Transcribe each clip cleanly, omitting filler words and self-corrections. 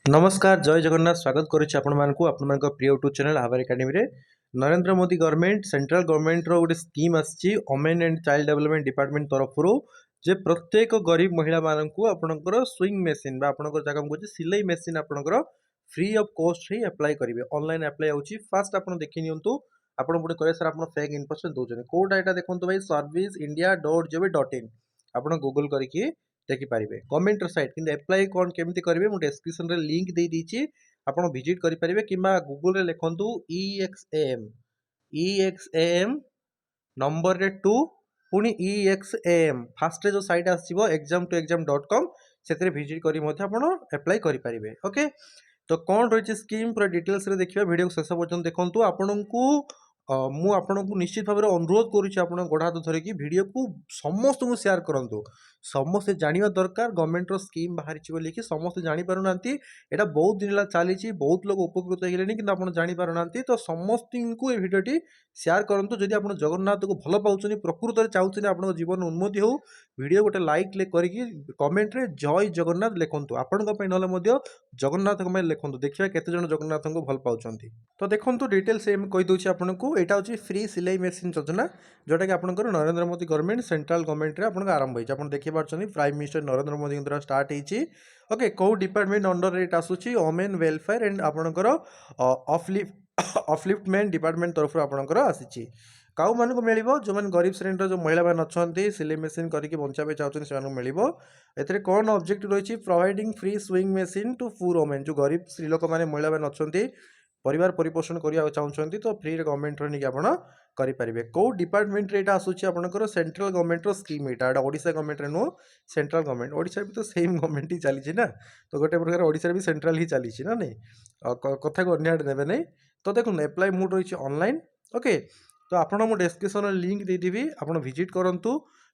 नमस्कार जय जगन्नाथ स्वागत करुच्ची आपण प्रिय यूट्यूब चैनल आवर एकेडमी रे Narendra Modi government central government रो गोटे स्कीम आसी women and child development department तरफ जे प्रत्येक गरीब महिला मानक आपणकर स्विंग मेसीन आपंकर जगह कहते सिलाई मेसीन आपंकर free of cost he apply करेंगे ऑनलाइन अप्लाई होची फास्ट आप देखी नियंतु आपण गोटे कहे सर आप फेक इनफॉरमेशन दौरान कौटा यहाँ देखो भाई service India dot G O V dot in आप गूगल करके देखिपारे गवर्नमेंट साइट कि एप्लाई कौन केमी करेंगे मुझे डिस्क्रिप्शन में लिंक दे दीजिए आप विजिट करेंगे कि गूगल लिखु EXAM नंबर रे 2 पुणी EXAM फास्ट जो साइट आसो exam2exam.com से विजिट कर अप्लाई करेंगे ओके। तो कौन रही स्कीम पूरा डिटेल्स रे देखिए वीडियो शेष पर्यटन देखूँ आपन को मु आपको निश्चित भाव में अनुरोध करुच्ची आप गोड़ हाथ धरिकी वीडियो को समस्त को शेयर करूँ समस्ते जाना दरकार गवर्नमेंट स्कीम बाहरी बोलिकी समस्ते जापार ना यहाँ बहुत दिन चली बहुत लोग उपकृत होगले कि आप जापार ना तो समस्त को ये भिडटी शेयर करूँ जदि आप जगन्नाथ को भल पाँच प्रकृत में चाहते आप जीवन उन्नति हो वीडियो गोटे लाइक करके कमेंट रे जय जगन्नाथ लिखुँ आपण ना जगन्नाथ लिखुँ देखिए केते जन जगन्नाथ को भल पाँच तो देखो डिटेल्स कहीदे आपको यहाँ हूँ फ्री सिलाई मेसीन योजना जोटा कि आपंकर Narendra Modi government central government रे आपन आरंभ होती आप देखिए प्राइम मिनिस्टर नरेंद्र मोदी द्वारा स्टार्ट होती ओके कौ डिपार्टमेंट अंडर रेट आसूची वुमेन वेलफेयर एंड आपंकर अपलिफ्टमेंट डिपार्टमेंट तरफ आपंकर आसी काउ मान मिल जो मैंने गरीब श्रेणी जो महिला मैंने अच्छा सिलाई मेसीन करके बचाई चाहते हैं मिले कौन ऑब्जेक्ट रही providing free sewing machine to poor women जो गरीब स्त्री लोक मैंने महिला मैंने अच्छा परिवार परिपोषण करने चाहते तो फ्री गवर्नमेंट करेंगे कौ डिपार्टमेंट रे आसूची आपंकर सेंट्रल गवर्नमेंट स्कीम यहाँ ओडिशा गवर्नमेंट नुह सेंट्रल गवर्नमेंट ओडिशा भी तो सेम गवर्नमेंट ही चली ना तो गोटे प्रकार ओडिशा भी सेंट्रल ही चली ना नहीं कथा को अन्य देवे नहीं तो देखो एप्लाई मोड रही ऑनलाइन ओके। तो आपड़ मुझे डिस्क्रिप्शन लिंक देदेवी आप विजिट करूँ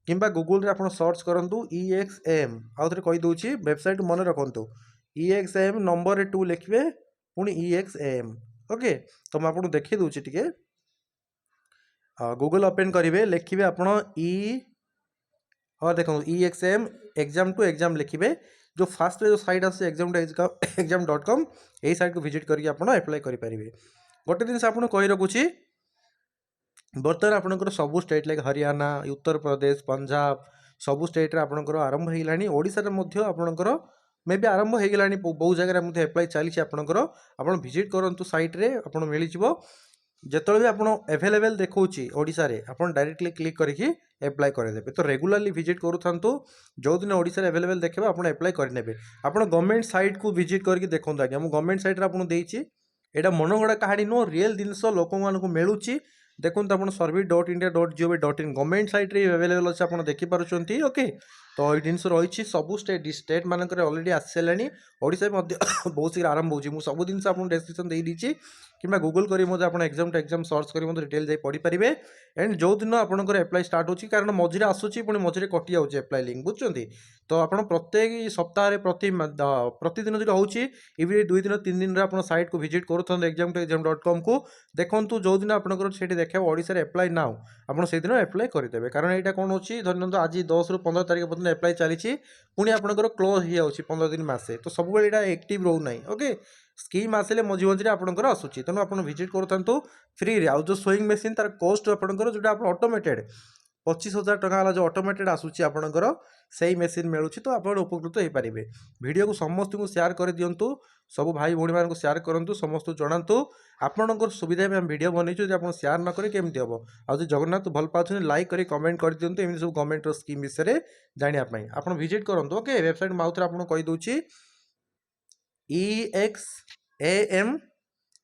कि गूगल आप सर्च करूँ EXAM आउ थे कहीदे वेबसाइट मन रखु EXAM नंबर 2 लिखे पुणी EXAM ओके। तो मुझे आपको देखी दूसरी टी गूगल ओपन करेंगे लिखे आप हाँ देखो EXAM exam2exam लिखे जो फास्ट जो साइट आस exam2exam.com यही साइट को विजिट करके आप अप्लाई करेंगे गोटे दिन आपको कही रखुच्छी बर्तमान आपंकर सबू स्टेट लाइक हरियाणा उत्तर प्रदेश पंजाब सबू स्टेट आपंकर आरंभ होगलानी ओडिशा आपंकर मे भी आरंभ होगला बहुत जगह एप्लाई चली आपंकर आप विजिट करूँ सैट रे आप मिल जिते भी आप एभेलेबल देखा ओडिशा रे आप डायरेक्टली क्लिक करके एप्लाई करदे तो रेगुलाली विजिट करूँ जो दिन ओडिशा एभेलेबल देखा आप एप्लाई करेंगे आप गवर्नमेंट साइट को विजिट करके देखो आज्ञा मुझे गवर्नमेंट साइट आपको देती यहाँ मनगढ़ा कहानी नुह रियल जिनस लोक मानक मिलूँ देखो आप service.india.gov.in गवर्नमेंट साइट रे अवेलेबल अच्छे आप देखिपुं ओके। तो ये जिन रही सबू स्टेट मानक अलरेडी आसी सारे ओडिशा बहुत शीघ्र आरंभ हो सब जिन आपको डिस्क्रिप्शन दे दीजिए कि गूगल कर exam2exam सर्च कर डिटेल जाई पढ़ी पारे एंड जो दिन आपंकर एप्लाई स्टार्ट होची कारण मझे आसूची पुणी मझे कटि जाऊँगी एप्लाई लिंक बुझुंट तो आप प्रत्येक सप्ताह प्रतिदिन जो होची इवन 2 दिन 3 दिन आप साइट को विजिट करूँ exam2exam.com को देखूँ जो दिन आपंकर से देखा ओडिशा एप्लाई नाउ आप एप्लाई करदे कारण यहाँ कौन होची धरना आज 10 ରୁ 15 तारीख पर्यटन एप्लाई चली पुणी आपंकर क्लोज हो 15 दिन मसे तो सब यहाँ एक्टिव रोना ओके स्कीम आसिले मझी मझे आपंकर आसूची तेणु आप विजिट करूँ फ्री रे आउ जो स्विंग मेसीन तार कॉस्ट आपंकर जो ऑटोमेटेड 25,000 टका वाला जो ऑटोमेटेड आसूची आपंकर से मेसीन मिलूँ तो आप उपकृत हो पारे वीडियो को समस्त को शेयर कर दिंतु सब भाई भौणी मान शेयर करूँ समस्त जनातु आपंकर सुविधा में वीडियो बनईचु आप शेयर न करें केमती हम आज जगन्नाथ भल पाते लाइक कर कमेंट कर दिंतु एम सब गवर्नमेंट स्कीम विषय जानापी आप विजिट करूँ ओके वेबसाइट में आउ थे आपको कहीदे EXAM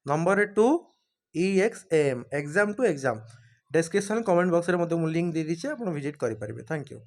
number 2 EXAM exam2exam description comment box में लिंक दे दीजिए आप विजिट करेंगे थैंक यू।